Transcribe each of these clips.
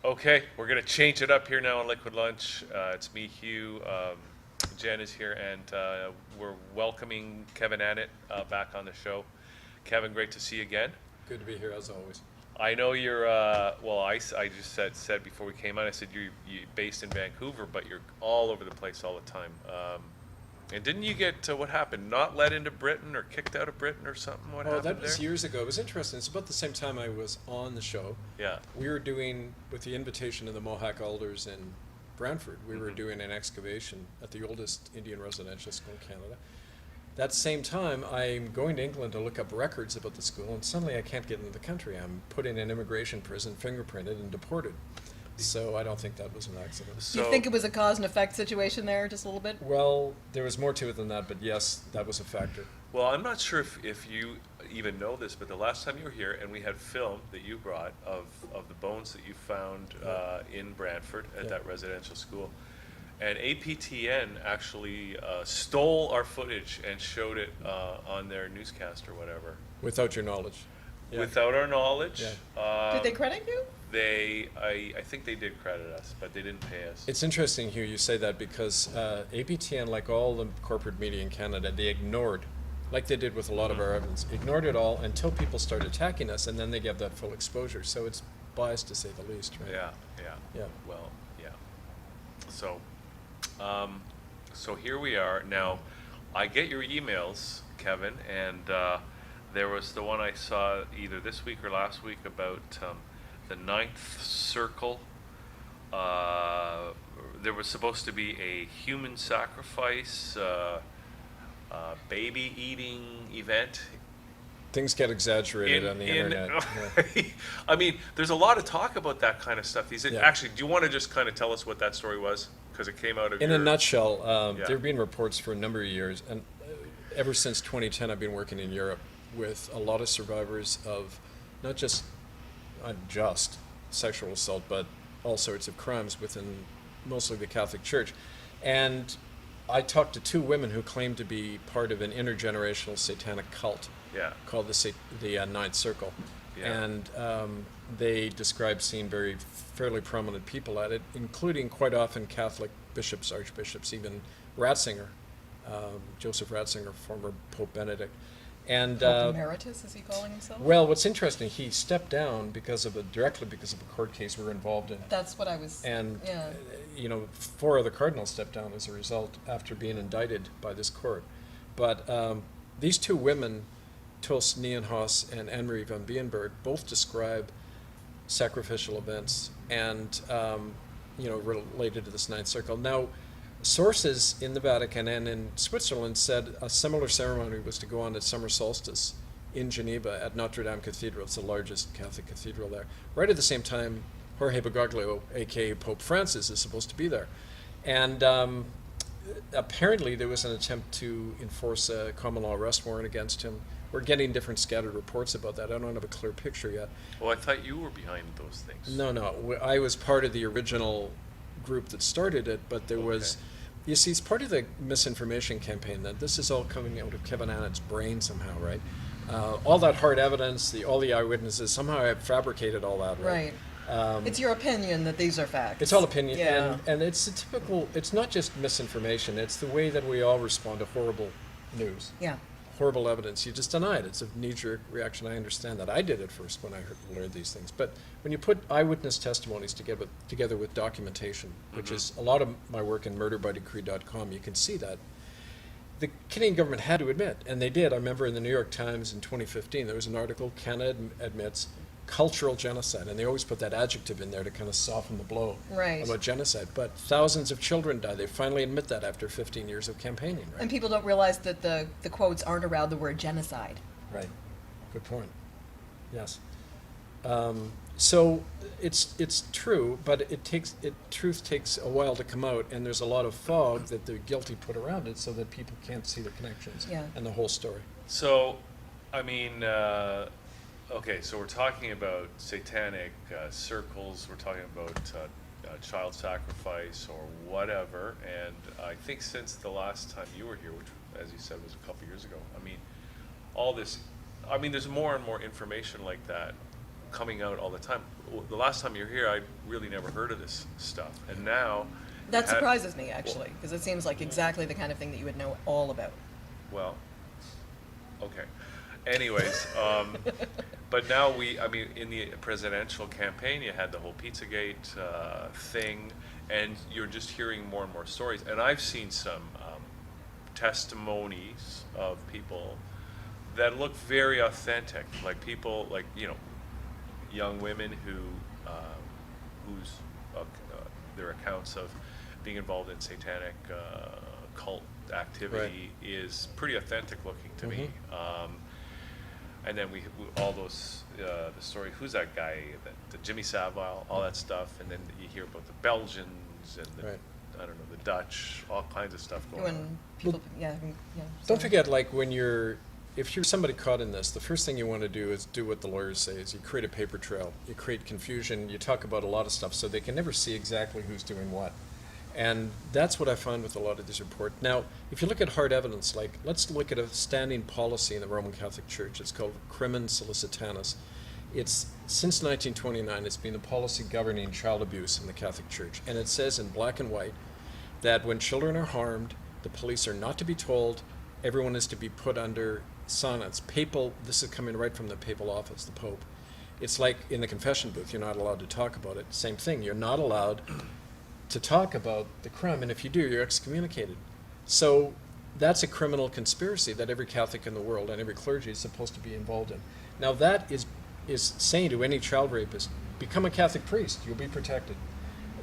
Okay, we're going to change it up here now on Liquid Lunch. It's me, Hugh. Jen is here, and we're welcoming Kevin Annett back on the show. Kevin, great to see you again. Good to be here as always. I know you're, I just said before we came on, I said you're based in Vancouver, but you're all over the place all the time. And didn't you get, what happened, not let into Britain or kicked out of Britain or something? What Oh, happened that was there? years ago. It was interesting. It's about the same time I was on the show. Yeah. We were doing, with the invitation of the Mohawk Elders in Brantford, we were doing an excavation at the oldest Indian residential school in Canada. That same time, I'm going to England to look up records about the school, and suddenly I can't get into the country. I'm put in an immigration prison, fingerprinted, and deported. So I don't think that was an accident. So, Do you think it was a cause and effect situation there, just a little bit? Well, there was more to it than that, but yes, that was a factor. well, I'm not sure if you even know this, but the last time you were here, and we had film that you brought of the bones that you found in Brantford at Yeah. that residential school, and APTN actually stole our footage and showed it on their newscast or whatever, Without your knowledge. Yeah. without our knowledge. Yeah. Did they credit you? I think they did credit us, but they didn't pay us. It's interesting, Hugh, you say that because APTN, like all the corporate media in Canada, they ignored, like they did with a lot of our evidence, ignored it all until people started attacking us, and then they gave that full exposure. So it's biased to say the least, right? Yeah. Yeah. Well, yeah. So, so here we are. Now, I get your emails, Kevin, and there was the one I saw either this week or last week about the ninth circle. There was supposed to be a human sacrifice, baby eating event. Things get exaggerated on the internet. Yeah. I mean, there's a lot of talk about that kind of stuff. Yeah. Actually, do you want to just kind of tell us what that story was? Because it came out of In your... a nutshell, Yeah. there have been reports for a number of years, and ever since 2010, I've been working in Europe with a lot of survivors of not just sexual assault, but all sorts of crimes within mostly the Catholic Church. And I talked to two women who claimed to be part of an intergenerational satanic cult Yeah. called the Ninth Circle. Yeah. And they described seeing fairly prominent people at it, including quite often Catholic bishops, archbishops, even Ratzinger, Joseph Ratzinger, former Pope Benedict. And Pope Emeritus, is he calling himself? well, what's interesting, he stepped down directly because of a court case we were involved in. That's what I was. And, yeah. Four other cardinals stepped down as a result after being indicted by this court. But these two women, Tos Nienhaus and Anne-Marie van Bienberg, both describe sacrificial events and, related to this Ninth Circle. Now, sources in the Vatican and in Switzerland said a similar ceremony was to go on at summer solstice in Geneva at Notre Dame Cathedral. It's the largest Catholic cathedral there. Right at the same time, Jorge Bergoglio, a.k.a. Pope Francis, is supposed to be there. And apparently there was an attempt to enforce a common law arrest warrant against him. We're getting different scattered reports about that. I don't have a clear picture yet. Well, I thought you were behind those things. No. I was part of the original group that started it, but there was... Okay. You see, it's part of the misinformation campaign that this is all coming out of Kevin Annett's brain somehow, right? All that hard evidence, all the eyewitnesses, somehow I fabricated all that, right? Right. It's your opinion that these are facts. It's all opinion, Yeah. and it's it's not just misinformation, it's the way that we all respond to horrible news, Yeah. horrible evidence. You just deny it. It's a knee-jerk reaction. I understand that. I did it first when I learned these things. But when you put eyewitness testimonies together with documentation, which is a lot of my work in murderbydecree.com, you can see that. The Canadian government had to admit, and they did. I remember in the New York Times in 2015, there was an article, Canada admits cultural genocide, and they always put that adjective in there to kind of soften the blow Right. about genocide. But thousands of children died. They finally admit that after 15 years of campaigning, right? And people don't realize that the quotes aren't around the word genocide. Right. Good point. Yes. So it's true, but truth takes a while to come out, and there's a lot of fog that the guilty put around it, so that people can't see the connections Yeah. and the whole story. So, I mean, okay, so we're talking about satanic circles, we're talking about child sacrifice or whatever, and I think since the last time you were here, which, as you said, was a couple years ago, I mean, all this, I mean, there's more and more information like that coming out all the time. The last time you were here, I really never heard of this stuff, and now That had- surprises me, actually, because it seems like exactly the kind of thing that you would know all about. Well, okay. Anyways, but now I mean, in the presidential campaign, you had the whole Pizzagate thing, and you're just hearing more and more stories. And I've seen some testimonies of people that look very authentic, like people, like, young women whose their accounts of being involved in satanic cult activity is pretty authentic looking to me. And then we all those the story. Who's that guy? The Jimmy Savile, all that stuff. And then you hear about the Belgians and the, I don't know, the Dutch, all kinds of stuff going on. When people, yeah. Don't forget, like, if you're somebody caught in this, the first thing you want to do is do what the lawyers say, is you create a paper trail, you create confusion, you talk about a lot of stuff so they can never see exactly who's doing what. And that's what I find with a lot of these reports. Now, if you look at hard evidence, like, let's look at a standing policy in the Roman Catholic Church. It's called Crimen Solicitanus. It's, since 1929, it's been a policy governing child abuse in the Catholic Church. And it says in black and white that when children are harmed, the police are not to be told, everyone is to be put under silence. This is coming right from the papal office, the Pope. It's like in the confession booth, you're not allowed to talk about it. Same thing, you're not allowed to talk about the crime, and if you do, you're excommunicated. So that's a criminal conspiracy that every Catholic in the world and every clergy is supposed to be involved in. Now that is saying to any child rapist, become a Catholic priest, you'll be protected.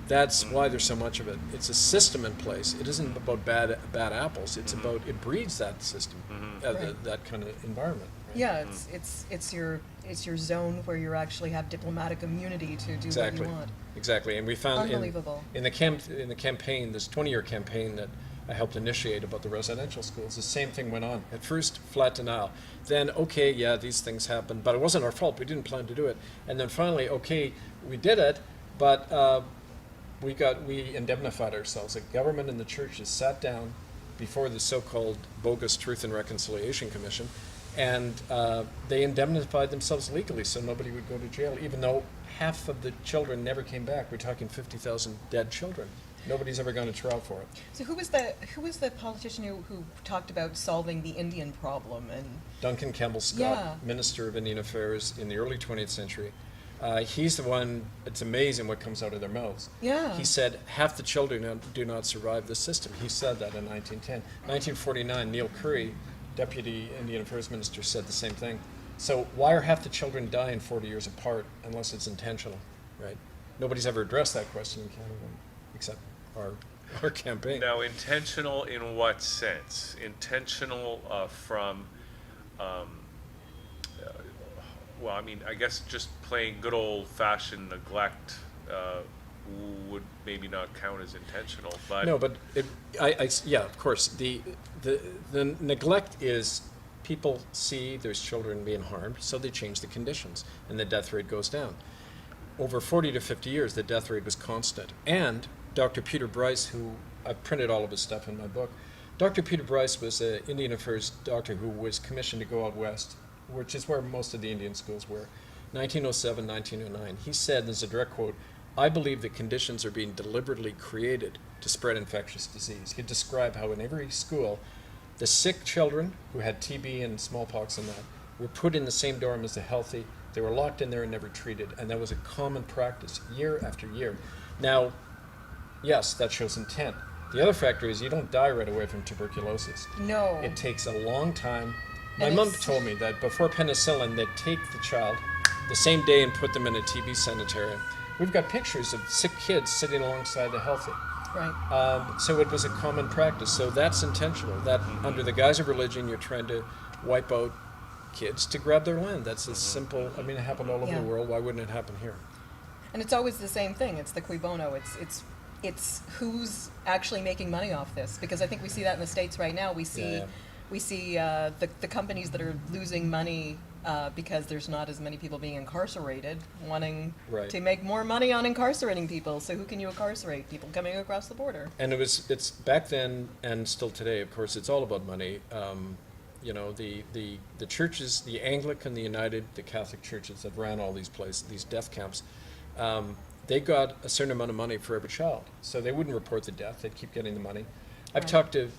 That's why there's so much of it. It's a system in place. It isn't about bad apples. It's about, it breeds that system, that kind of environment. Right? Yeah, it's your zone where you actually have diplomatic immunity to do what you want. Exactly, and we found Unbelievable. in the campaign, this 20-year campaign that I helped initiate about the residential schools, the same thing went on. At first, flat denial. Then, okay, yeah, these things happened, but it wasn't our fault. We didn't plan to do it. And then finally, okay, we did it, but we indemnified ourselves. The government and the churches sat down before the so-called bogus Truth and Reconciliation Commission, and they indemnified themselves legally so nobody would go to jail, even though half of the children never came back. We're talking 50,000 dead children. Nobody's ever gone to trial for it. So who was the politician who talked about solving the Indian problem? And Duncan Campbell Scott, Yeah. Minister of Indian Affairs in the early 20th century. He's the one, it's amazing what comes out of their mouths. Yeah. He said half the children do not survive the system. He said that in 1910. 1949, Neil Curry, Deputy Indian Affairs Minister, said the same thing. So why are half the children dying 40 years apart unless it's intentional, right? Nobody's ever addressed that question in Canada, except our campaign. Now, intentional in what sense? Intentional from, well, I mean, I guess just plain good old-fashioned neglect would maybe not count as intentional, but... No, but yeah, of course. The neglect is people see there's children being harmed, so they change the conditions, and the death rate goes down. Over 40 to 50 years, the death rate was constant. And Dr. Peter Bryce, who I've printed all of his stuff in my book, Dr. Peter Bryce was an Indian Affairs doctor who was commissioned to go out west, which is where most of the Indian schools were, 1907, 1909. He said, there's a direct quote, "I believe that conditions are being deliberately created to spread infectious disease." He'd describe how in every school, the sick children who had TB and smallpox and that were put in the same dorm as the healthy. They were locked in there and never treated, and that was a common practice year after year. Now, yes, that shows intent. The other factor is you don't die right away from tuberculosis. No. It takes a long time. My And mom it's- told me that before penicillin, they'd take the child the same day and put them in a TB sanitarium. We've got pictures of sick kids sitting alongside the healthy. Right. So it was a common practice. So that's intentional. That under the guise of religion, you're trying to wipe out kids to grab their land. That's a simple. I mean, it happened all over Yeah. the world. Why wouldn't it happen here? And it's always the same thing. It's the cui bono. It's who's actually making money off this, because I think we see that in the States right now. We see the companies that are losing money because there's not as many people being incarcerated, wanting Right. to make more money on incarcerating people. So who can you incarcerate? People coming across the border. And it's back then and still today. Of course, it's all about money. the churches, the Anglican, the United, the Catholic churches that ran all these places, these death camps, they got a certain amount of money for every child. So they wouldn't report the death, they'd keep getting the money. I've Right. talked to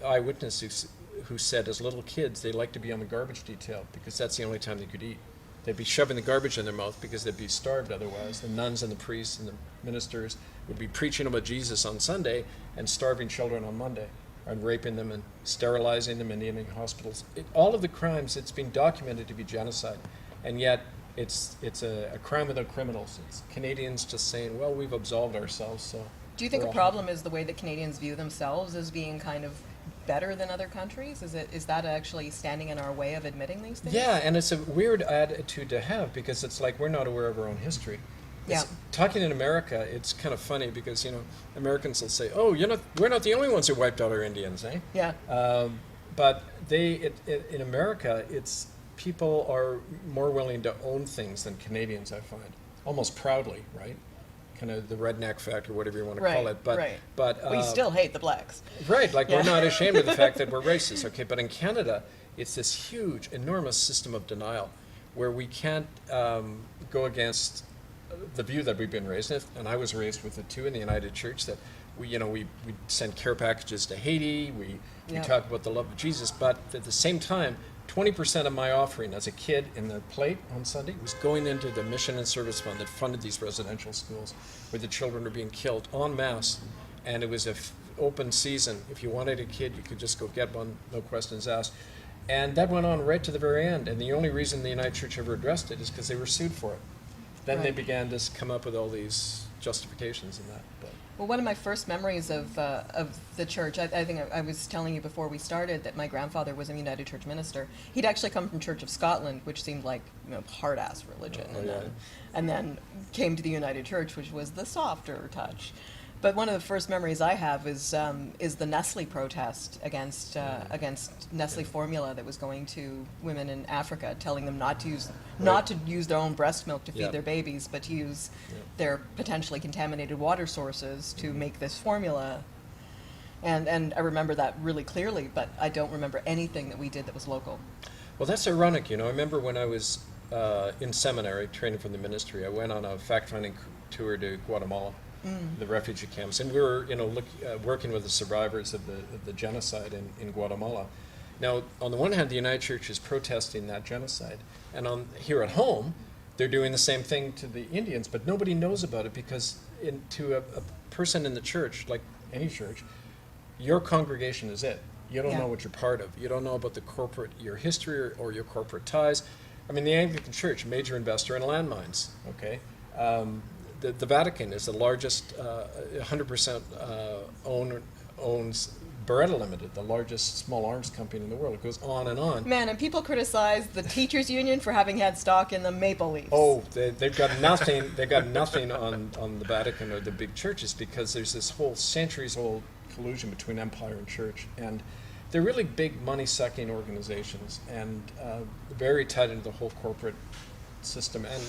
eyewitnesses who said as little kids they liked to be on the garbage detail because that's the only time they could eat. They'd be shoving the garbage in their mouth because they'd be starved otherwise. The nuns and the priests and the ministers would be preaching about Jesus on Sunday and starving children on Monday, and raping them and sterilizing them and in hospitals. All of the crimes, it's been documented to be genocide, and yet it's a crime without criminals. It's Canadians just saying, well, we've absolved ourselves, so. Do you think we're a all problem is the way that Canadians view themselves as being kind of better than other countries? Is that actually standing in our way of admitting these things? Yeah, and it's a weird attitude to have because it's like we're not aware of our own history. Yeah. Talking in America, it's kind of funny because Americans will say, "Oh, we're not the only ones who wiped out our Indians, eh?" Yeah. But in America, it's people are more willing to own things than Canadians, I find, almost proudly, right? Kind of the redneck factor, whatever you want to call Right, it. But right. but We still hate the blacks. right, like Yeah. we're not ashamed of the fact that we're racist, okay? But in Canada, it's this huge, enormous system of denial where we can't go against the view that we've been raised with, and I was raised with it too in the United Church, that we send care packages to Haiti, we Yeah. talk about the love of Jesus, but at the same time, 20% of my offering as a kid in the plate on Sunday was going into the Mission and Service Fund that funded these residential schools where the children are being killed en masse, and it was a open season. If you wanted a kid, you could just go get one, no questions asked. And that went on right to the very end, and the only reason the United Church ever addressed it is because they were sued for it. Then they Right. began to come up with all these justifications in that. But Well, one of my first memories of the church, I think I was telling you before we started that my grandfather was a United Church minister. He'd actually come from Church of Scotland, which seemed like hard-ass religion, Oh, yeah. and then came to the United Church, which was the softer touch. But one of the first memories I have is the Nestle protest against Nestle formula that was going to women in Africa, telling them not to use their own breast milk to feed Yeah. their babies, but to use Yeah. their potentially contaminated water sources to make this formula. And I remember that really clearly, but I don't remember anything that we did that was local. well, that's ironic, I remember when I was in seminary training for the ministry, I went on a fact-finding tour to Guatemala, the refugee camps, and we were, working with the survivors of the genocide in Guatemala. Now, on the one hand, the United Church is protesting that genocide, and here at home, they're doing the same thing to the Indians, but nobody knows about it because to a person in the church, like any church, your congregation is it. You don't Yeah. know what you're part of. You don't know about your history or your corporate ties. I mean, the Anglican Church, major investor in landmines, okay? The Vatican is the largest, 100% owns Beretta Limited, the largest small arms company in the world. It goes on and on. Man, and people criticize the teachers union for having had stock in the Maple Leafs. Oh, they've got nothing. They've got nothing on the Vatican or the big churches because there's this whole centuries-old collusion between empire and church, and they're really big money-sucking organizations and very tied into the whole corporate system. And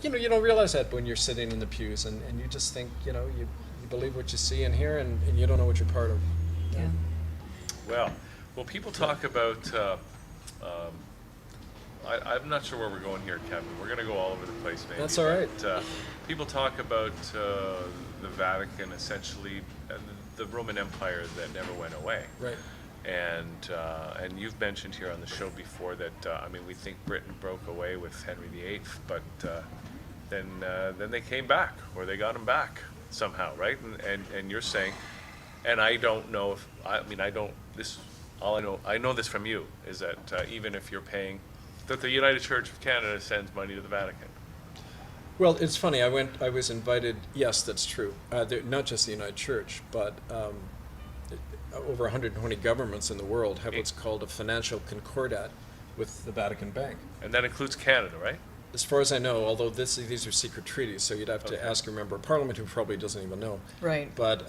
you don't realize that when you're sitting in the pews, and you just think you believe what you see and hear, and you don't know what you're part of. Yeah. Well, people talk about. I'm not sure where we're going here, Kevin. We're going to go all over the place, maybe. That's all right. But, people talk about the Vatican, essentially, the Roman Empire that never went away. Right. And you've mentioned here on the show before that we think Britain broke away with Henry VIII, but then they came back, or they got him back somehow, right? And you're saying, and I don't know if I know this from you is that even if you're paying, that the United Church of Canada sends money to the Vatican. Well, it's funny. I was invited. Yes, that's true. Not just the United Church, but over 120 governments in the world have what's called a financial concordat with the Vatican Bank. And that includes Canada, right? As far as I know, although these are secret treaties, so you'd have to ask a member of Parliament who probably doesn't even know. Right. But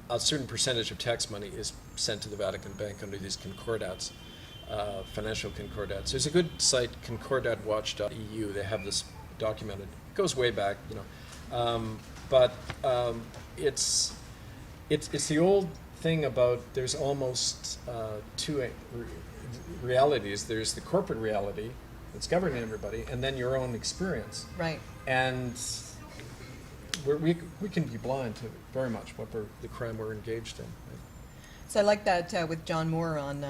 a certain percentage of tax money is sent to the Vatican Bank under these concordats, financial concordats. There's a good site, concordatwatch.eu. They have this documented. It goes way back, but it's the old thing about there's almost two realities. There's the corporate reality that's governing everybody, and then your own experience. Right. And we can be blind to very much what the crime we're engaged in. Right? So I like that with John Moore on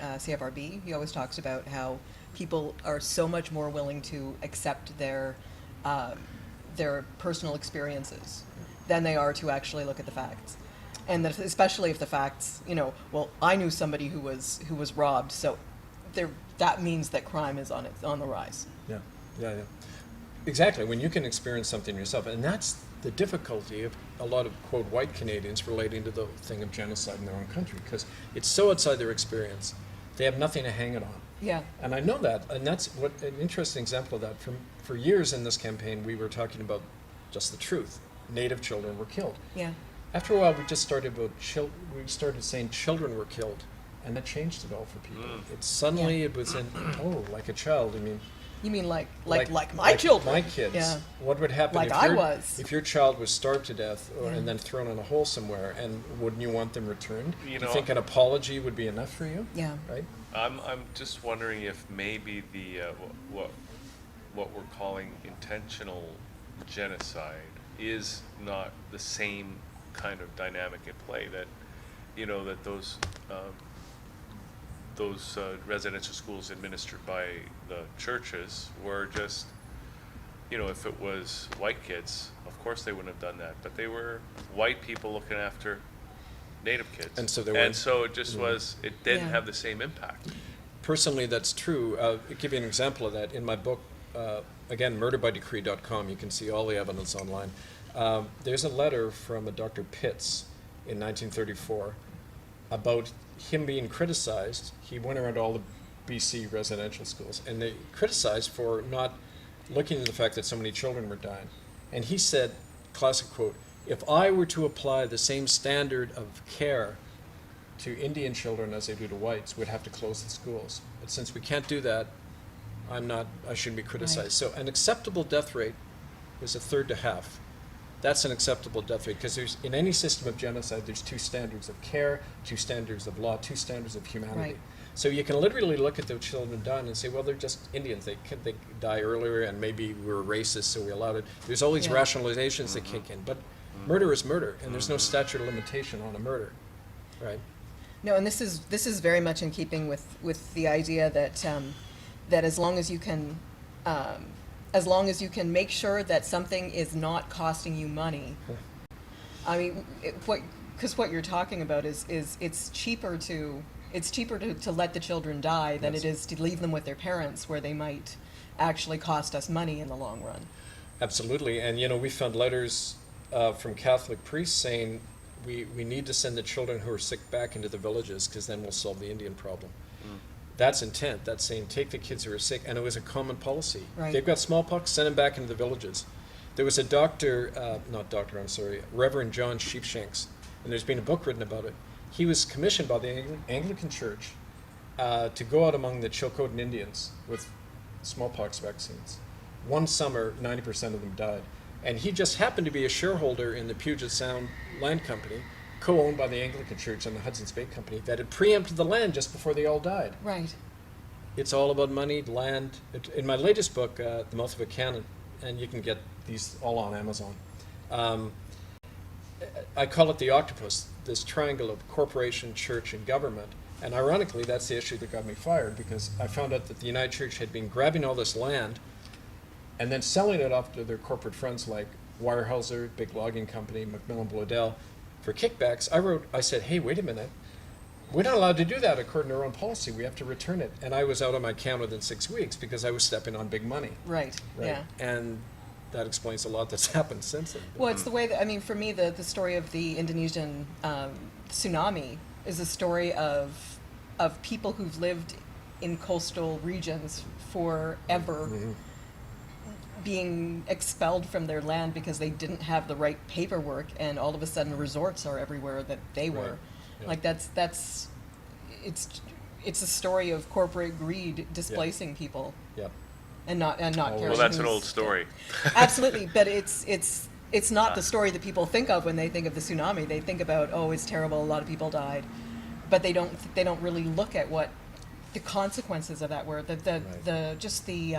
CFRB. He always talks about how people are so much more willing to accept their personal experiences than they are to actually look at the facts. And that especially if the facts, well, I knew somebody who was robbed, so that means that crime is on the rise. Yeah. Exactly. When you can experience something yourself, and that's the difficulty of a lot of, quote, white Canadians relating to the thing of genocide in their own country, because it's so outside their experience, they have nothing to hang it on. Yeah. And I know that, and that's what an interesting example of that. For years in this campaign, we were talking about just the truth. Native children were killed. Yeah. After a while, we just started saying children were killed, and that changed it all for people. It suddenly it was like a child. I mean, you mean like my children? My kids. Yeah. What would happen if your child was starved to death and then thrown in a hole somewhere? And wouldn't you want them returned? You think an apology would be enough for you? Yeah. Right. I'm just wondering if maybe the what we're calling intentional genocide is not the same kind of dynamic at play, that that those residential schools administered by the churches were just, if it was white kids, of course they wouldn't have done that, but they were white people looking after Native kids, and so it just was, it didn't have the same impact. Personally, that's true. I'll give you an example of that. In my book, again, murderbydecree.com, you can see all the evidence online. There's a letter from a Dr. Pitts in 1934 about him being criticized. He went around all the BC residential schools, and they criticized for not looking at the fact that so many children were dying. And he said, classic quote, "If I were to apply the same standard of care to Indian children as they do to whites, we'd have to close the schools. But since we can't do that, I shouldn't be criticized." Right. So an acceptable death rate is a third to half. That's an acceptable death rate, because in any system of genocide, there's two standards of care, two standards of law, two standards of humanity. Right. So you can literally look at the children dying and say, well, they're just Indians. They die earlier, and maybe we were racist, so we allowed it. There's all these rationalizations that kick in. But murder is murder, and there's no statute of limitation on a murder, right? No, and this is very much in keeping with the idea that that as long as you can make sure that something is not costing you money. I mean, because what you're talking about is it's cheaper to let the children die than it is to leave them with their parents, where they might actually cost us money in the long run. Absolutely, and we found letters from Catholic priests saying we need to send the children who are sick back into the villages, because then we'll solve the Indian problem. That's intent. That's saying take the kids who are sick, and it was a common policy. Right. They've got smallpox, send them back into the villages. There was a Reverend John Sheepshanks, and there's been a book written about it. He was commissioned by the Anglican Church to go out among the Chilcotin Indians with smallpox vaccines. One summer, 90% of them died. And he just happened to be a shareholder in the Puget Sound Land Company, co-owned by the Anglican Church and the Hudson's Bay Company, that had preempted the land just before they all died. Right. It's all about money, land. In my latest book, The Mouth of a Cannon, and you can get these all on Amazon, I call it the octopus, this triangle of corporation, church, and government. And ironically, that's the issue that got me fired, because I found out that the United Church had been grabbing all this land and then selling it off to their corporate friends like Weyerhaeuser, big logging company, Macmillan Bloedel, for kickbacks. I said, hey, wait a minute. We're not allowed to do that according to our own policy. We have to return it. And I was out on my account within 6 weeks because I was stepping on big money. Right. Yeah. And that explains a lot that's happened since then. Well, it's the way that, for me, the story of the Indonesian tsunami is a story of people who've lived in coastal regions forever, being expelled from their land because they didn't have the right paperwork, and all of a sudden resorts are everywhere that they were. Yeah. Like it's a story of corporate greed displacing people. Yeah. And not caring. Well, that's an old story. Absolutely, but it's it's not the story that people think of when they think of the tsunami. They think about, oh, it's terrible, a lot of people died, but they don't really look at what the consequences of that were. Just the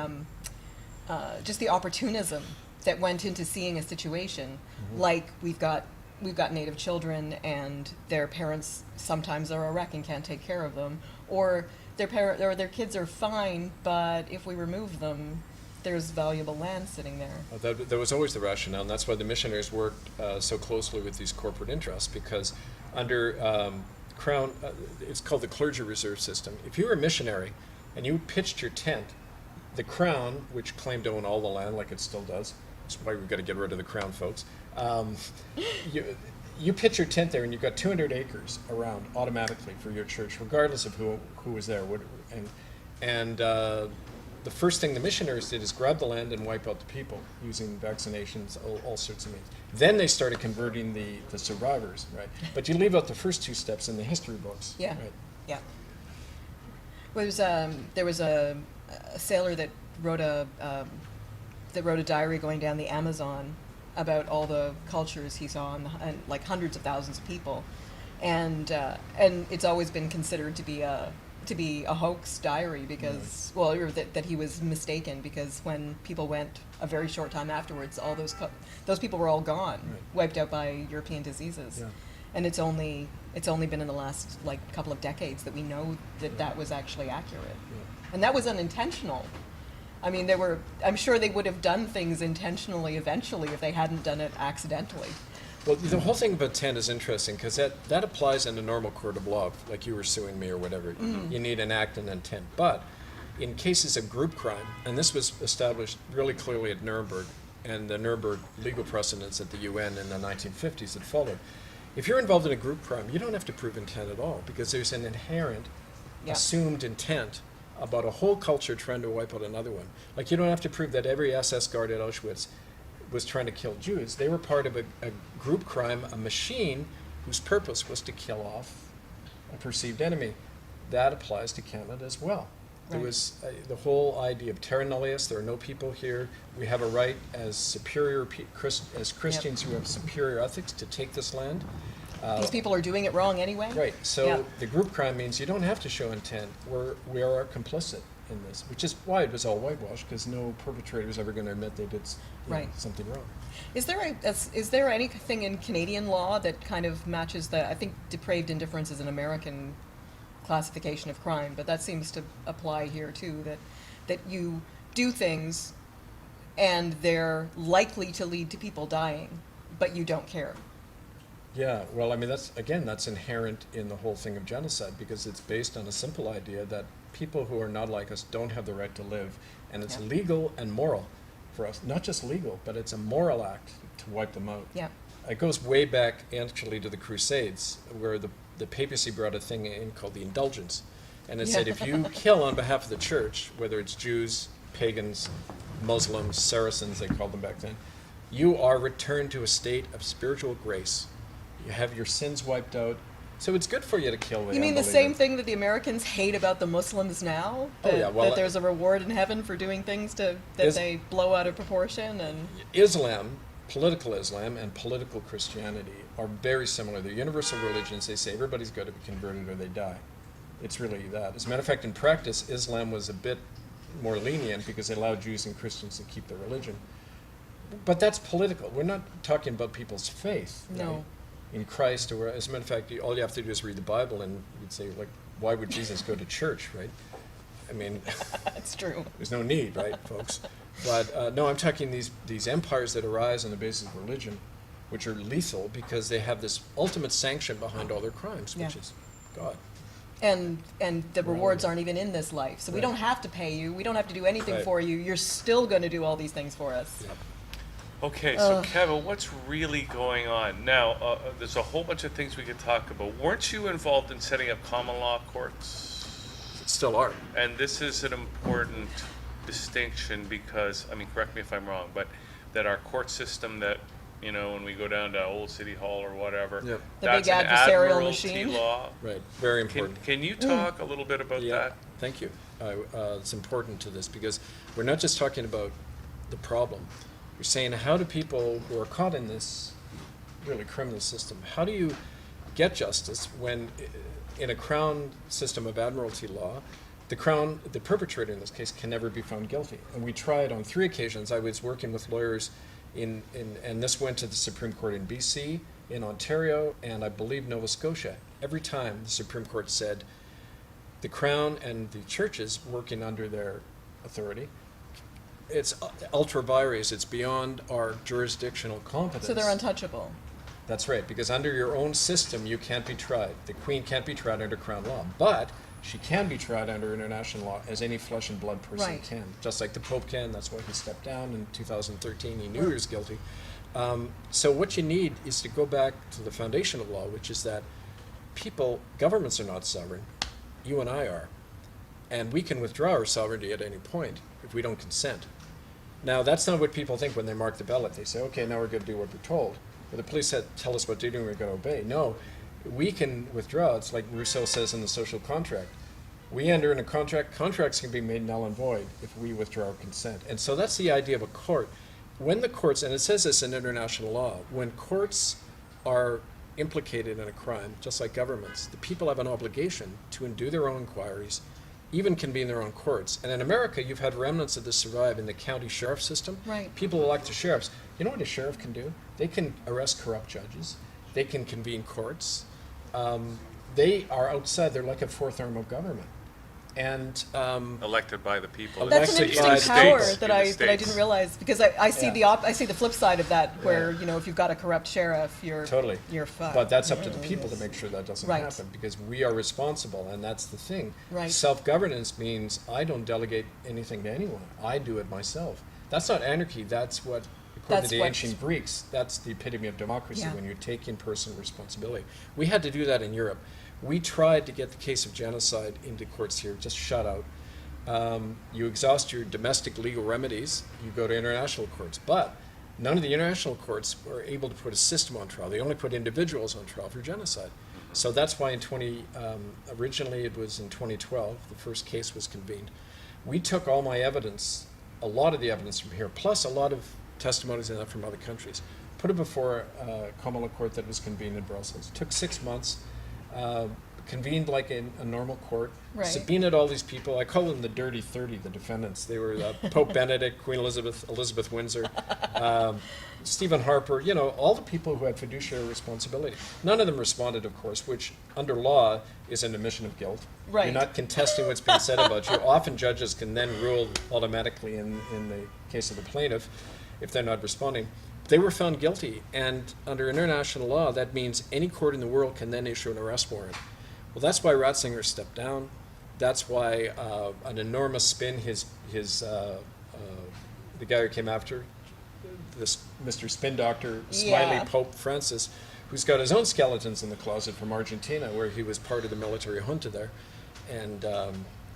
opportunism that went into seeing a situation, like we've got Native children and their parents sometimes are a wreck and can't take care of them, or their kids are fine, but if we remove them, there's valuable land sitting there. That was always the rationale, and that's why the missionaries worked so closely with these corporate interests, because under Crown, it's called the clergy reserve system. If you were a missionary and you pitched your tent, the Crown, which claimed to own all the land like it still does, that's why we've got to get rid of the Crown, folks, you pitch your tent there and you've got 200 acres around automatically for your church, regardless of who was there. And the first thing the missionaries did is grab the land and wipe out the people using vaccinations, all sorts of means. Then they started converting the survivors, right? But you leave out the first two steps in the history books. Yeah, right? yeah. There was a sailor that wrote a diary going down the Amazon about all the cultures he saw and like hundreds of thousands of people, and it's always been considered to be a hoax diary because or that he was mistaken, because when people went a very short time afterwards, all those people were all gone, wiped out by European diseases. Yeah. And it's only been in the last couple of decades that we know that was actually accurate. Yeah. And that was unintentional. I mean, I'm sure they would have done things intentionally eventually if they hadn't done it accidentally. Well, the whole thing about tent is interesting because that applies in a normal court of law, like you were suing me or whatever. Mm. You need an act and intent. But in cases of group crime, and this was established really clearly at Nuremberg and the Nuremberg legal precedents at the UN in the 1950s that followed, if you're involved in a group crime, you don't have to prove intent at all because there's an inherent assumed intent about a whole culture trying to wipe out another one. Like, you don't have to prove that every SS guard at Auschwitz was trying to kill Jews. They were part of a group crime, a machine whose purpose was to kill off a perceived enemy. That applies to Canada as well. Right. There was the whole idea of terra nullius, there are no people here. We have a right as as Christians who have superior ethics to take this land. These people are doing it wrong anyway? Right. So the group crime means you don't have to show intent. We are complicit in this, which is why it was all whitewashed, because no perpetrator is ever going to admit they did something wrong. Is there anything in Canadian law that kind of matches I think depraved indifference is an American classification of crime, but that seems to apply here too, that you do things and they're likely to lead to people dying, but you don't care. Yeah, well, I mean, that's inherent in the whole thing of genocide, because it's based on a simple idea that people who are not like us don't have the right to live, and it's legal and moral for us. Not just legal, but it's a moral act to wipe them out. Yeah. It goes way back, actually, to the Crusades, where the papacy brought a thing in called the indulgence, and it said if you kill on behalf of the church, whether it's Jews, pagans, Muslims, Saracens, they called them back then, you are returned to a state of spiritual grace. You have your sins wiped out. So it's good for you to kill the You mean the same thing that the Americans hate about the Muslims now? That there's a reward in heaven for doing things that they blow out of proportion? And Islam, political Islam, and political Christianity are very similar. They're universal religions. They say everybody's got to be converted or they die. It's really that. As a matter of fact, in practice, Islam was a bit more lenient because they allowed Jews and Christians to keep their religion. But that's political. We're not talking about people's faith. No. Right? In Christ, or as a matter of fact, all you have to do is read the Bible, and you'd say, why would Jesus go to church, right? I mean, that's true. There's no need, right, folks? But no, I'm talking these empires that arise on the basis of religion, which are lethal because they have this ultimate sanction behind all their crimes, which is God. And the rewards aren't even in this life, so we don't have to pay you. We don't have to do anything for you. You're still going to do all these things for us. Yep. Okay, so Kevin, what's really going on? Now, there's a whole bunch of things we could talk about. Weren't you involved in setting up common law courts? Still are. And this is an important distinction because, I mean, correct me if I'm wrong, but that our court system that, when we go down to Old City Hall or whatever, that's big an adversarial admiralty machine. law. Right, very important. Can you talk a little bit about that? Thank you. It's important to this because we're not just talking about the problem. You're saying, how do people who are caught in this really criminal system, how do you get justice when in a Crown system of admiralty law, the Crown, the perpetrator in this case, can never be found guilty? And we tried on 3 occasions. I was working with lawyers and this went to the Supreme Court in BC, in Ontario, and I believe Nova Scotia. Every time the Supreme Court said the Crown and the churches working under their authority, it's ultra vires, it's beyond our jurisdictional competence. So they're untouchable. That's right, because under your own system, you can't be tried. The Queen can't be tried under Crown law, but she can be tried under international law as any flesh and blood person Right. can, just like the Pope can. That's why he stepped down in 2013. He knew he was guilty. So what you need is to go back to the foundation of law, which is that governments are not sovereign. You and I are. And we can withdraw our sovereignty at any point if we don't consent. Now, that's not what people think when they mark the ballot. They say, okay, now we're going to do what we're told. But the police tell us what to do and we're going to obey. No, we can withdraw. It's like Rousseau says in the social contract. We enter in a contract. Contracts can be made null and void if we withdraw our consent. And so that's the idea of a court. When the courts, and it says this in international law, when courts are implicated in a crime, just like governments, the people have an obligation to do their own inquiries, even convene their own courts. And in America, you've had remnants of this survive in the county sheriff system. Right. People elect the sheriffs. You know what a sheriff can do? They can arrest corrupt judges. They can convene courts. They are outside. They're like a fourth arm of government. And Elected by the people. That's an Elected by interesting the power states. that In the I states. didn't realize, because I see Yeah. I see the flip side of that, where Yeah. if you've got a corrupt sheriff, you're Totally. fucked. But that's up to the people to make sure that doesn't Right. happen, because we are responsible, and that's the thing. Right. Self-governance means I don't delegate anything to anyone. I do it myself. That's not anarchy. That's what, according That's to the what- ancient Greeks, that's the epitome of democracy, Yeah. when you take in personal responsibility. We had to do that in Europe. We tried to get the case of genocide into courts here, just shut out. You exhaust your domestic legal remedies, you go to international courts. But none of the international courts were able to put a system on trial. They only put individuals on trial for genocide. So that's why originally it was in 2012, the first case was convened. We took all my evidence, a lot of the evidence from here, plus a lot of testimonies and that from other countries, put it before a common law court that was convened in Brussels. It took 6 months, convened like in a normal court, Right. subpoenaed all these people. I call them the Dirty 30, the defendants. They were Pope Benedict, Queen Elizabeth Windsor, Stephen Harper, all the people who had fiduciary responsibility. None of them responded, of course, which under law is an admission of guilt. Right. You're not contesting what's been said about you. Often judges can then rule automatically in the case of the plaintiff if they're not responding. They were found guilty, and under international law, that means any court in the world can then issue an arrest warrant. Well, that's why Ratzinger stepped down. That's why an enormous spin, the guy who came after, this Mr. Spin Doctor, Smiley Yeah. Pope Francis, who's got his own skeletons in the closet from Argentina, where he was part of the military junta there, and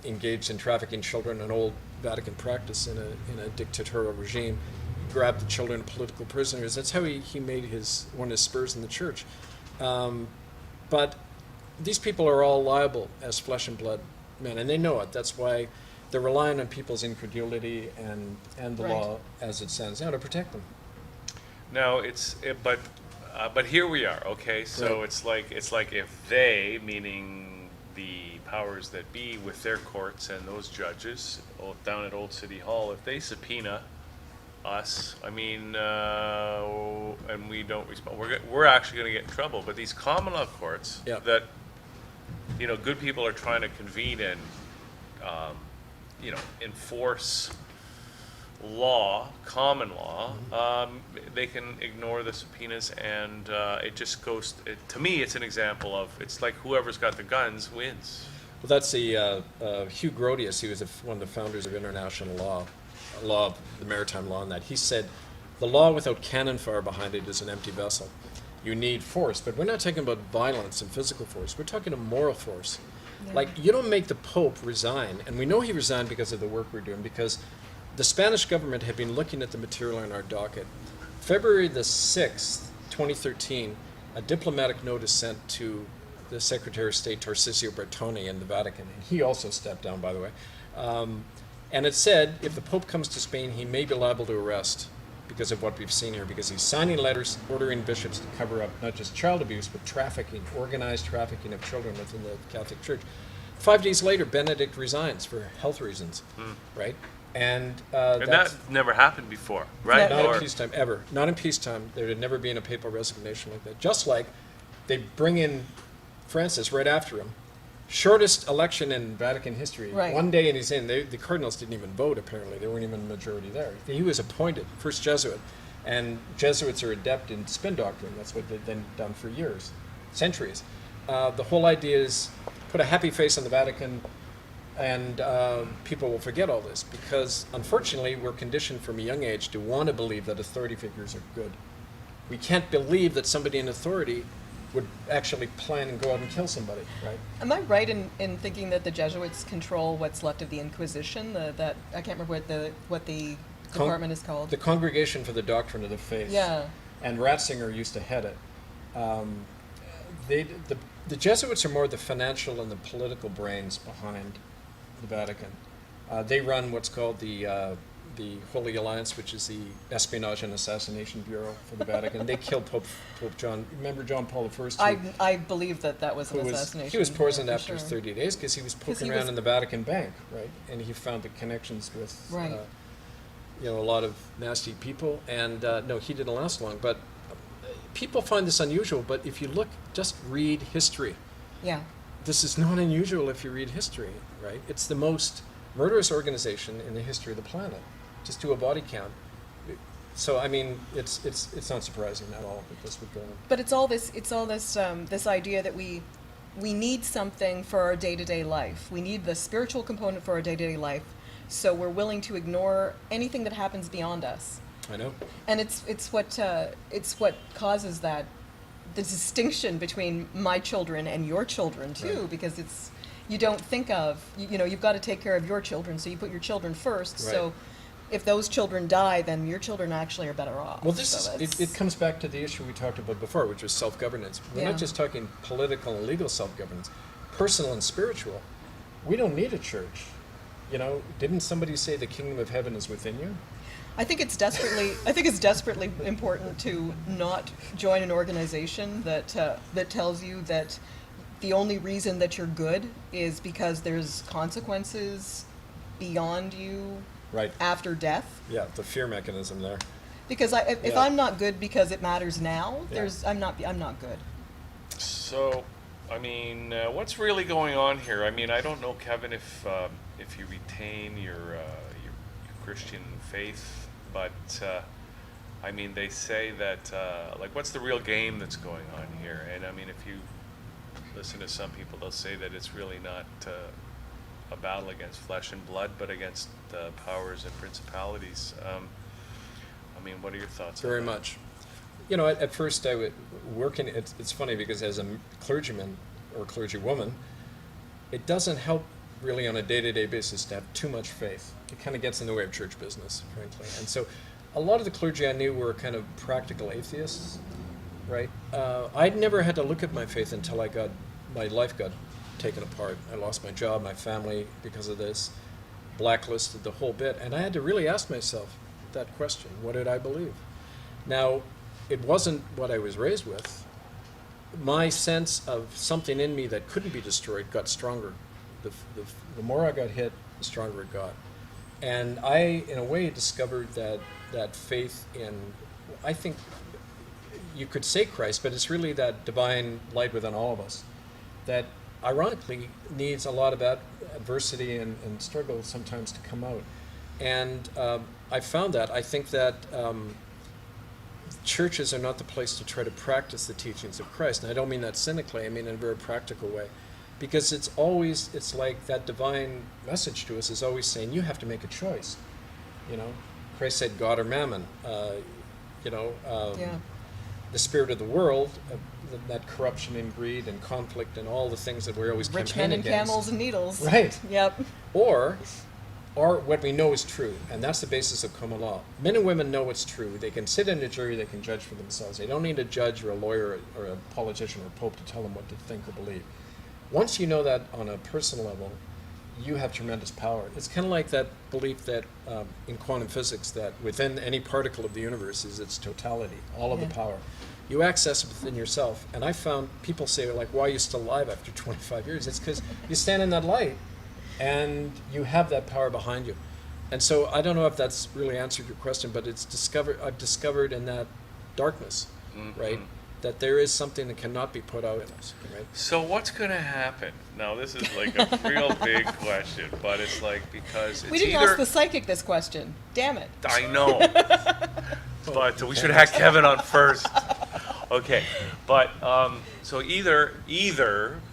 engaged in trafficking children, an old Vatican practice in a dictatorial regime. He grabbed the children of political prisoners. That's how he made one of his spurs in the church. But these people are all liable as flesh and blood men, and they know it. That's why they're relying on people's incredulity and the Right. law as it stands now to protect them. No, but here we are. Okay, so Right. it's like if they, meaning the powers that be, with their courts and those judges down at Old City Hall, if they subpoena us, and we don't respond, we're actually going to get in trouble. But these common law courts Yeah. that good people are trying to convene and enforce law, common law, they can ignore the subpoenas, and it just goes. To me, it's an example of, it's like whoever's got the guns wins. Well, that's the Hugh Grotius. He was one of the founders of international law of the maritime law, and that he said, the law without cannon fire behind it is an empty vessel. You need force, but we're not talking about violence and physical force. We're talking about moral force. Yeah. Like, you don't make the Pope resign, and we know he resigned because of the work we're doing, because the Spanish government had been looking at the material in our docket. February the 6th, 2013, a diplomatic note is sent to the Secretary of State Tarcisio Bertone in the Vatican, and he also stepped down, by the way. And it said, if the Pope comes to Spain, he may be liable to arrest because of what we've seen here, because he's signing letters ordering bishops to cover up not just child abuse, but trafficking, organized trafficking of children within the Catholic Church. 5 days later, Benedict resigns for health reasons, right? And that never happened before, right? not in peacetime, ever. Not in peacetime. There had never been a papal resignation like that. Just like they bring in Francis right after him. Shortest election in Vatican history. Right. 1 day and he's in. The cardinals didn't even vote, apparently. They weren't even a majority there. He was appointed, first Jesuit. And Jesuits are adept in spin doctrine. That's what they've been done for years, centuries. The whole idea is put a happy face on the Vatican, and people will forget all this, because unfortunately we're conditioned from a young age to want to believe that authority figures are good. We can't believe that somebody in authority would actually plan and go out and kill somebody, right? Am I right in thinking that the Jesuits control what's left of the Inquisition? That I can't remember what the department is called. The Congregation for the Doctrine of the Faith. Yeah. And Ratzinger used to head it. The Jesuits are more the financial and the political brains behind the Vatican. They run what's called the Holy Alliance, which is the Espionage and Assassination Bureau for the Vatican. They killed Pope John. Remember John Paul I? I believe that was an assassination. He was poisoned for after sure. 30 days because he was poking around in the Vatican bank, right? And he found the connections with, Right. a lot of nasty people. And no, he didn't last long. But people find this unusual. But if you look, just read history. Yeah. This is not unusual if you read history, right? It's the most murderous organization in the history of the planet. Just do a body count. So I mean, it's not surprising at all that this would go on. But it's all this this idea that we need something for our day-to-day life. We need the spiritual component for our day-to-day life. So we're willing to ignore anything that happens beyond us. I know. And it's what causes that the distinction between my children and your children too, Right. because you don't think of you've got to take care of your children, so you put your children first. Right. So if those children die, then your children actually are better off. Well, So it comes back to the issue we talked about before, which was self-governance. We're Yeah. not just talking political and legal self-governance, personal and spiritual. We don't need a church. Didn't somebody say the kingdom of heaven is within you? I think it's desperately important to not join an organization that tells you that the only reason that you're good is because there's consequences beyond you Right. after death. Yeah, the fear mechanism there. Because if Yeah. I'm not good because it matters now, Yeah. I'm not good. So, I mean, what's really going on here? I mean, I don't know, Kevin, if you retain your Christian faith, but I mean, they say that what's the real game that's going on here? And I mean, if you listen to some people, they'll say that it's really not a battle against flesh and blood, but against powers and principalities. I mean, what are your thoughts? Very on that? much. At first I would work in, it's funny because as a clergyman or clergywoman, it doesn't help really on a day-to-day basis to have too much faith. It kind of gets in the way of church business, frankly. And so a lot of the clergy I knew were kind of practical atheists, right? I'd never had to look at my faith until my life got taken apart. I lost my job, my family because of this, blacklisted, the whole bit. And I had to really ask myself that question, what did I believe? Now, it wasn't what I was raised with. My sense of something in me that couldn't be destroyed got stronger. The more I got hit, the stronger it got. And I, in a way, discovered that faith in, I think you could say Christ, but it's really that divine light within all of us that ironically needs a lot of adversity and struggle sometimes to come out. And I found that. I think that churches are not the place to try to practice the teachings of Christ. And I don't mean that cynically, I mean in a very practical way. Because it's like that divine message to us is always saying, you have to make a choice. Christ said God or mammon. The spirit of the world, that corruption and greed and conflict and all the things that we're always Rich campaigning men and against. camels and needles. Right. Yep. Or what we know is true, and that's the basis of common law. Men and women know what's true. They can sit in a jury, they can judge for themselves. They don't need a judge or a lawyer or a politician or a pope to tell them what to think or believe. Once you know that on a personal level, you have tremendous power. It's kind of like that belief that in quantum physics that within any particle of the universe is its totality, all of the power. You access it within yourself. And I found people say, like, why are you still alive after 25 years? It's because you stand in that light and you have that power behind you. And so I don't know if that's really answered your question, but I've discovered in that darkness, right, that there is something that cannot be put out in us, right? So what's going to happen? Now, this is like a real big question, but it's like, because it's We didn't either... ask the psychic this question. Damn it. I know. But we should have had Kevin on first. Okay, but so either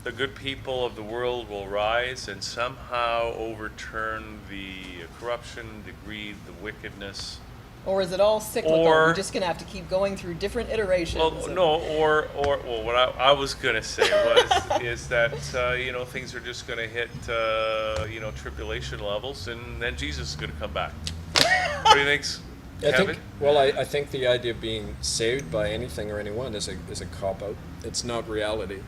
the good people of the world will rise and somehow overturn the corruption, the greed, the wickedness. Or is it all cyclical? Or- We're just going to have to keep going through different iterations. Well, of- no, or well, what I was gonna say was is that things are just gonna hit tribulation levels, and then Jesus is gonna come back. What do you think, Kevin? I think the idea of being saved by anything or anyone is a cop-out. It's not reality.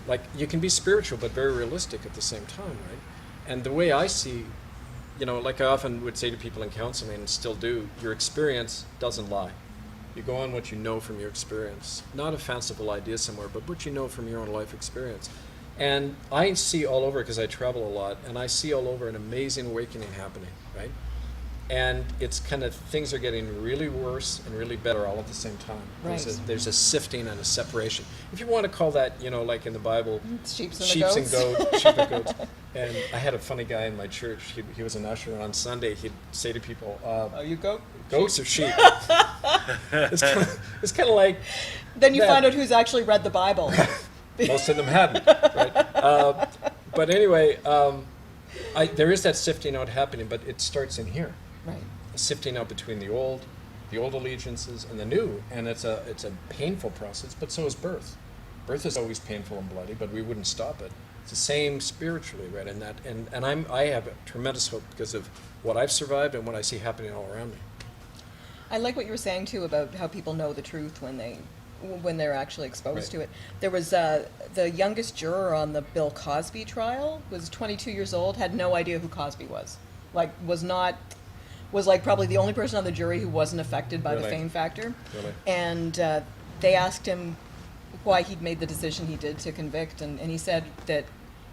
Like, you can be spiritual but very realistic at the same time, right? And the way I see, like I often would say to people in counseling and still do, your experience doesn't lie. You go on what you know from your experience. Not a fanciful idea somewhere, but what you know from your own life experience. And I see all over, because I travel a lot, and I see all over an amazing awakening happening, right? And it's kind of, things are getting really worse and really better all at the same time. Right. There's a sifting and a separation. If you want to call that, like in the Bible, Sheeps and sheep and goats. goats. And I had a funny guy in my church. He was an usher, and on Sunday he'd say to people, Are you goat? goats or sheep? It's kind of like Then you that. find out who's actually read the Bible. Most of them hadn't, right? But anyway, there is that sifting out happening, but it starts in here. Right. Sifting out between the old allegiances and the new, and it's a painful process, but so is birth. Birth is always painful and bloody, but we wouldn't stop it. It's the same spiritually, right? And I have tremendous hope because of what I've survived and what I see happening all around me. I like what you were saying too about how people know the truth when they're actually exposed Right. to it. There was the youngest juror on the Bill Cosby trial was 22 years old, had no idea who Cosby was. Was like probably the only person on the jury who wasn't affected by the Really? fame factor. Really? And they asked him why he'd made the decision he did to convict, and he said that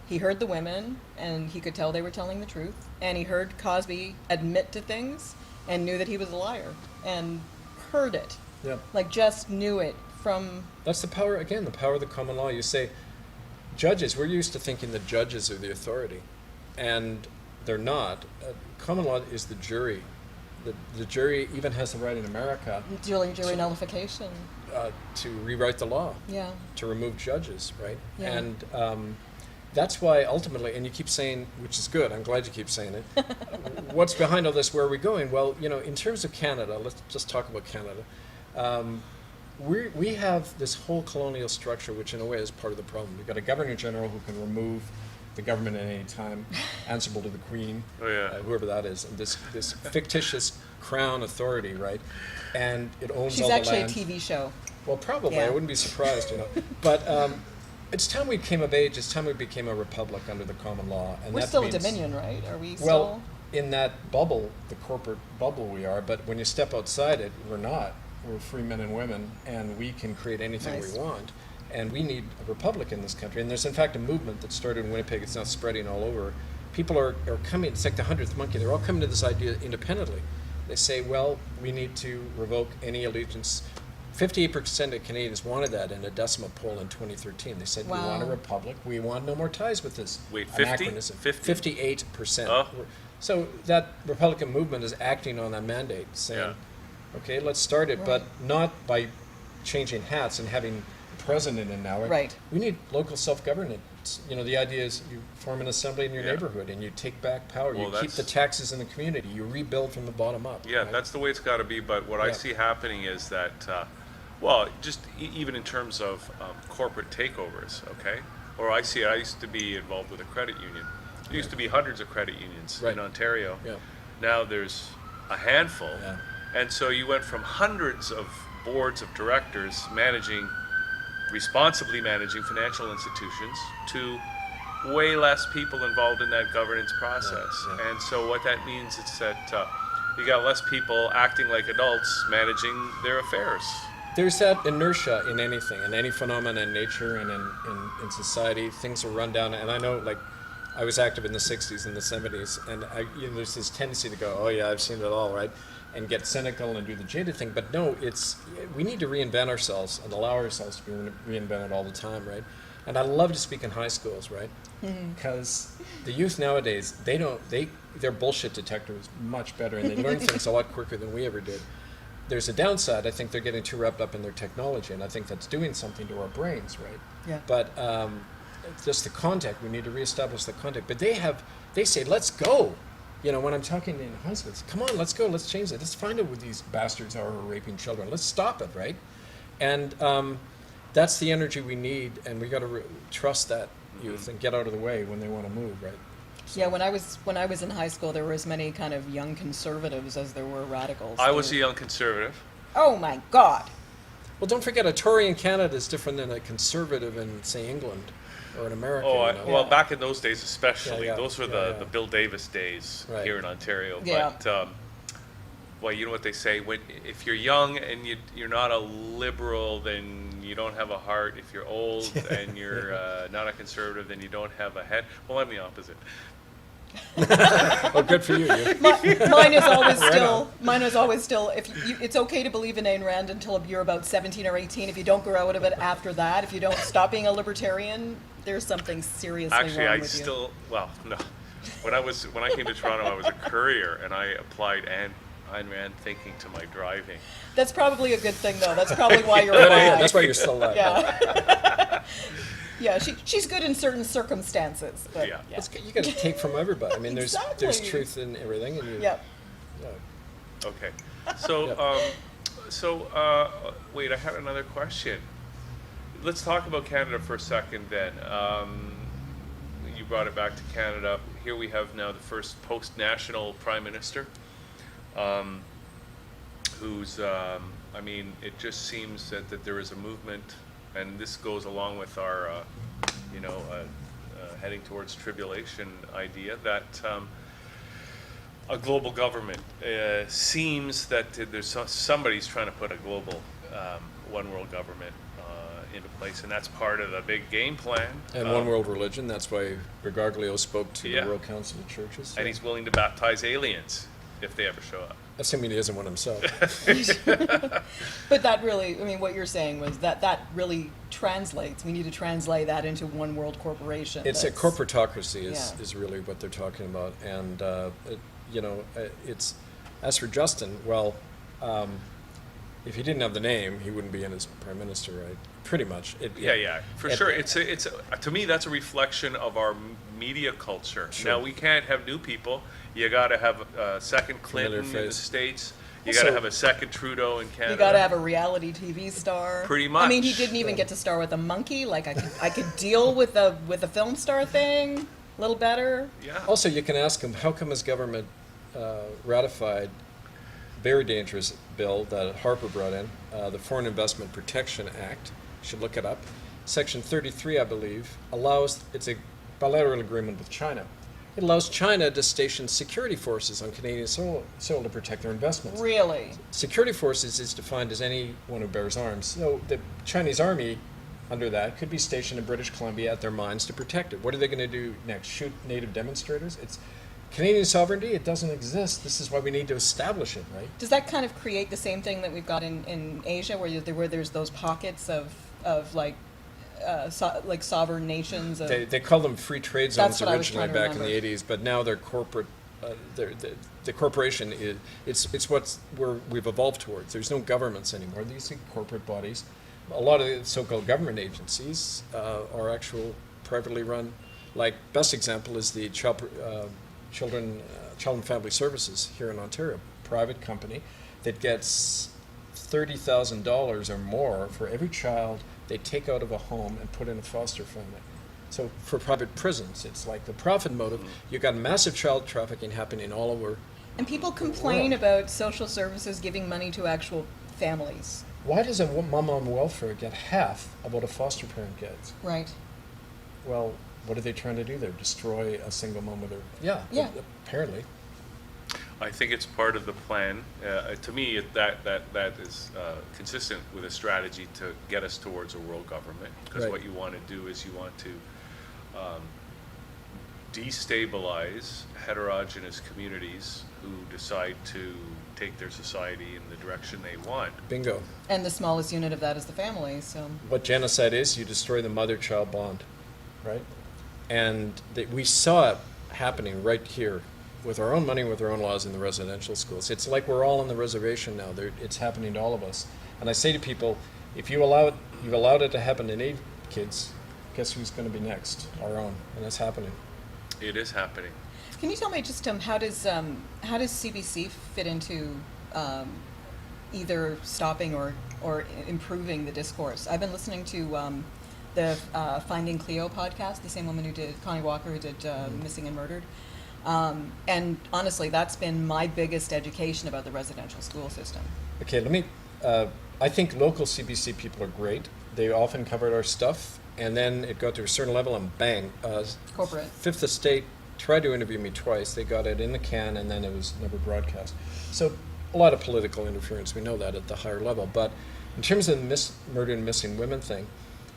he heard the women and he could tell they were telling the truth, and he heard Cosby admit to things and knew that he was a liar and heard it. Yeah. Like, just knew it from... That's the power, again, the power of the common law. You say, judges, we're used to thinking that judges are the authority, and they're not. Common law is the jury. The jury even has the right in America Jury nullification. to rewrite the law, Yeah. to remove judges, right? Yeah. And that's why ultimately, and you keep saying, which is good, I'm glad you keep saying it, what's behind all this, where are we going? Well, in terms of Canada, let's just talk about Canada. We have this whole colonial structure, which in a way is part of the problem. We've got a Governor General who can remove the government at any time, answerable to the Queen, Oh, yeah. whoever that is, and this fictitious crown authority, right? And it owns She's all the actually land. a TV show. Well, probably. Yeah. I wouldn't be surprised, But it's time we came of age. It's time we became a republic under the common law. And We're that still means, a Dominion, right? Are we Well, still... in that bubble, the corporate bubble we are, but when you step outside it, we're not. We're free men and women, and we can create anything Nice. we want. And we need a republic in this country. And there's, in fact, a movement that started in Winnipeg. It's now spreading all over. People are coming, it's like the 100th monkey. They're all coming to this idea independently. They say, well, we need to revoke any allegiance. 58% of Canadians wanted that in a decimal poll in 2013. They said, we want a Wow. republic. We want no more ties with this Wait, 50? anachronism. 50? 58%. Oh. So that Republican movement is acting on that mandate, saying, okay, let's start it, but not by changing hats and having a president in now. Right. We need local self-governance. The idea is you form an assembly in your Yeah. neighborhood and you take back power. Well, You keep the that's- taxes in the community. You rebuild from the bottom up. Yeah, right? that's the way it's got to be. But what I Yeah. see happening is that, just even in terms of corporate takeovers, okay? Or I used to be involved with a credit union. There used to be hundreds of credit unions Right. in Ontario. Yeah. Now there's a handful. Yeah. And so you went from hundreds of boards of directors responsibly managing financial institutions to way less people involved in that governance process. Yeah. And so what that means is that you got less people acting like adults managing their affairs. There's that inertia in anything, in any phenomenon in nature and in society. Things are run down, and I know, like, I was active in the 60s and the 70s, and there's this tendency to go, oh yeah, I've seen it all, right? And get cynical and do the jaded thing. But no, we need to reinvent ourselves and allow ourselves to be reinvented all the time, right? And I love to speak in high schools, right? Because the youth nowadays, their bullshit detector is much better, and they learn things a lot quicker than we ever did. There's a downside. I think they're getting too wrapped up in their technology, and I think that's doing something to our brains, right? Yeah. But just the contact, we need to reestablish the contact. But they say, let's go. When I'm talking in high school, it's, come on, let's go, let's change it. Let's find out what these bastards are who are raping children. Let's stop it, right? And that's the energy we need, and we got to trust that youth and get out of the way when they want to move, right? So. Yeah, when I was in high school, there were as many kind of young conservatives as there were radicals. I was a young conservative. Oh my God! Well, don't forget, a Tory in Canada is different than a conservative in, say, England or in America. Well, back in those days especially, those were the Bill Davis days here in Ontario. Yeah. But, well, you know what they say, if you're young and you're not a liberal, then you don't have a heart. If you're old and you're not a conservative, then you don't have a head. Well, I'm the opposite. Oh, good for you. Mine is always still. It's okay to believe in Ayn Rand until you're about 17 or 18. If you don't grow out of it after that, if you don't stop being a libertarian, there's something seriously wrong with you. No. When I came to Toronto, I was a courier, and I applied Ayn Rand thinking to my driving. That's probably a good thing, though. That's probably why you're alive. That's why you're still alive. Yeah. Yeah, she's good in certain circumstances. But Yeah. You got to take from everybody. I mean, Exactly. there's truth in everything. And Yep. Okay. So, wait, I had another question. Let's talk about Canada for a second then. You brought it back to Canada. Here we have now the first post-national prime minister, who's, it just seems that there is a movement, and this goes along with our, heading towards tribulation idea, that a global government seems that somebody's trying to put a global one world government into place, and that's part of the big game plan. And one world religion. That's why Bergoglio spoke to the World Council of Churches. And he's willing to baptize aliens if they ever show up. Assuming he isn't one himself. But that really, what you're saying was that really translates. We need to translate that into one world corporation. It's a corporatocracy is really what they're talking about. And, it's, as for Justin, well, if he didn't have the name, he wouldn't be in as prime minister, right? Pretty much. For sure. It's to me, that's a reflection of our media culture. Sure. Now, we can't have new people. You got to have a second Clinton in the States. You got to have a second Trudeau in Canada. You got to have a reality TV star. Pretty much. He didn't even get to star with a monkey. Like I could deal with the film star thing a little better. Yeah. Also, you can ask him, how come his government ratified very dangerous bill that Harper brought in, the Foreign Investment Protection Act. You should look it up. Section 33, I believe, it's a bilateral agreement with China. It allows China to station security forces on Canadian soil to protect their investments. Really? Security forces is defined as anyone who bears arms. So the Chinese army, under that, could be stationed in British Columbia at their mines to protect it. What are they going to do next? Shoot native demonstrators? It's Canadian sovereignty, it doesn't exist. This is why we need to establish it, right? Does that kind of create the same thing that we've got in Asia, where there's those pockets of sovereign nations? They call them free trade zones originally back in the remember. 80s, but now they're corporate. The corporation it's where we've evolved towards. There's no governments anymore. These are corporate bodies. A lot of the so-called government agencies are actual privately run. Like best example is the Child and Family Services here in Ontario, private company that gets $30,000 or more for every child they take out of a home and put in a foster family. So for private prisons, it's like the profit motive. You've got massive child trafficking happening all over. And people complain about social services giving money to actual families. Why does a mom on welfare get half of what a foster parent gets? Right. Well, what are they trying to do there? Destroy a single mom with her? Yeah. Apparently. I think it's part of the plan. To me, that is consistent with a strategy to get us towards a world government. Because Right. what you want to do is you want to destabilize heterogeneous communities who decide to take their society in the direction they want. Bingo. And the smallest unit of that is the family, so. What genocide is, you destroy the mother-child bond, right? And we saw it happening right here with our own money, with our own laws in the residential schools. It's like we're all on the reservation now. It's happening to all of us. And I say to people, if you've allowed it to happen to native kids, guess who's going to be next? Our own. And it's happening. It is happening. Can you tell me just how does CBC fit into either stopping or improving the discourse? I've been listening to the Finding Cleo podcast, the same woman who did Connie Walker, who did Missing and Murdered. And honestly, that's been my biggest education about the residential school system. Okay, I think local CBC people are great. They often covered our stuff, and then it got to a certain level and bang. Corporate. Fifth Estate tried to interview me twice. They got it in the can, and then it was never broadcast. So a lot of political interference. We know that at the higher level. But in terms of the murdered and missing women thing,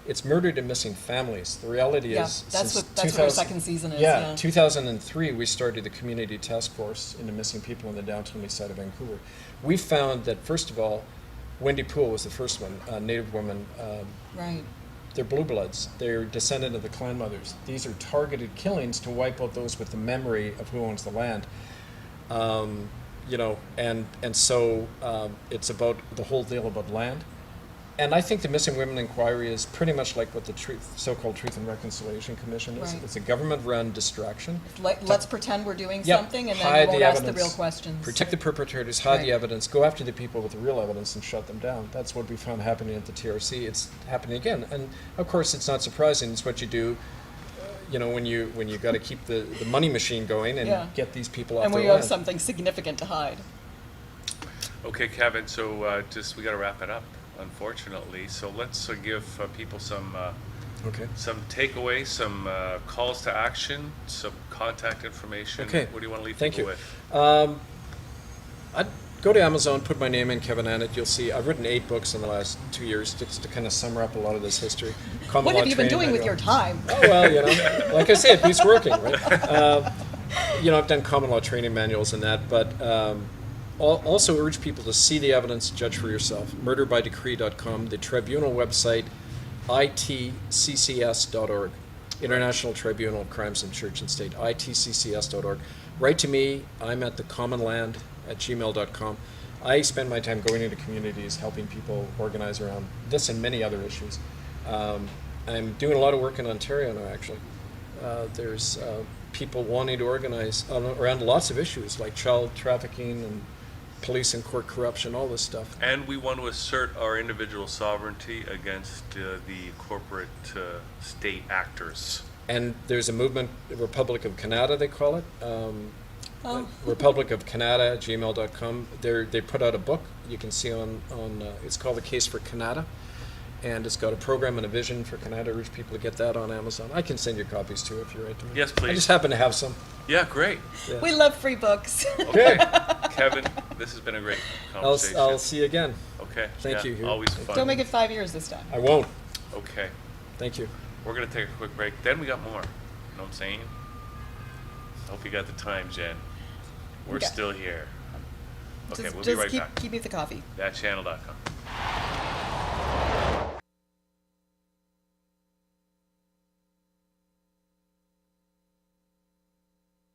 it's murdered and missing families. The reality is, that's what our second season is. Yeah, 2003, we started the community task force into missing people in the downtown east side of Vancouver. We found that, first of all, Wendy Poole was the first one, a Native woman. Right. They're blue bloods. They're descendant of the clan mothers. These are targeted killings to wipe out those with the memory of who owns the land. And so it's about the whole deal about land. And I think the Missing Women Inquiry is pretty much like what the so-called Truth and Reconciliation Commission is. Right. It's a government-run distraction. Let's pretend we're doing Yep. something, and Hide then we won't the ask the evidence. real questions. Protect the perpetrators, hide the Right. evidence, go after the people with the real evidence and shut them down. That's what we found happening at the TRC. It's happening again. And of course, it's not surprising. It's what you do, when you got to keep the money machine going and Yeah. get these people off And their we land. have something significant to hide. Okay, Kevin, so we got to wrap it up, unfortunately. So let's give people some takeaways, some calls to action, some contact information. Okay. What do you want to leave Thank people you. with? I'd go to Amazon, put my name in, Kevin Annett. You'll see I've written 8 books in the last 2 years just to kind of sum up a lot of this history. Common What law have you been training doing with manual. your time? Oh, well, like I say, it beats working, right? I've done common law training manuals and that, but also urge people to see the evidence, judge for yourself. Murderbydecree.com, the tribunal website, itccs.org, International Tribunal of Crimes in Church and State, itccs.org. Write to me. I'm at thecommonland@gmail.com. I spend my time going into communities, helping people organize around this and many other issues. I'm doing a lot of work in Ontario now, actually. There's people wanting to organize around lots of issues like child trafficking and police and court corruption, all this stuff. And we want to assert our individual sovereignty against the corporate state actors. And there's a movement, Republic of Canada, they call it. Republic of Canada at gmail.com. They put out a book you can see on it's called The Case for Canada. And it's got a program and a vision for Canada. I urge people to get that on Amazon. I can send you copies too if you write to me. Yes, please. I just happen to have some. Yeah, great. Yeah. We love free books. Okay. Kevin, this has been a great conversation. I'll see you again. Okay. Thank you, Hugh. Always fun. Don't make it 5 years this time. I won't. Okay. Thank you. We're going to take a quick break. Then we got more. You know what I'm saying? I hope you got the time, Jen. We're Okay. still here. Okay, Just we'll be right keep, back. keep me with the coffee. Thatchannel.com.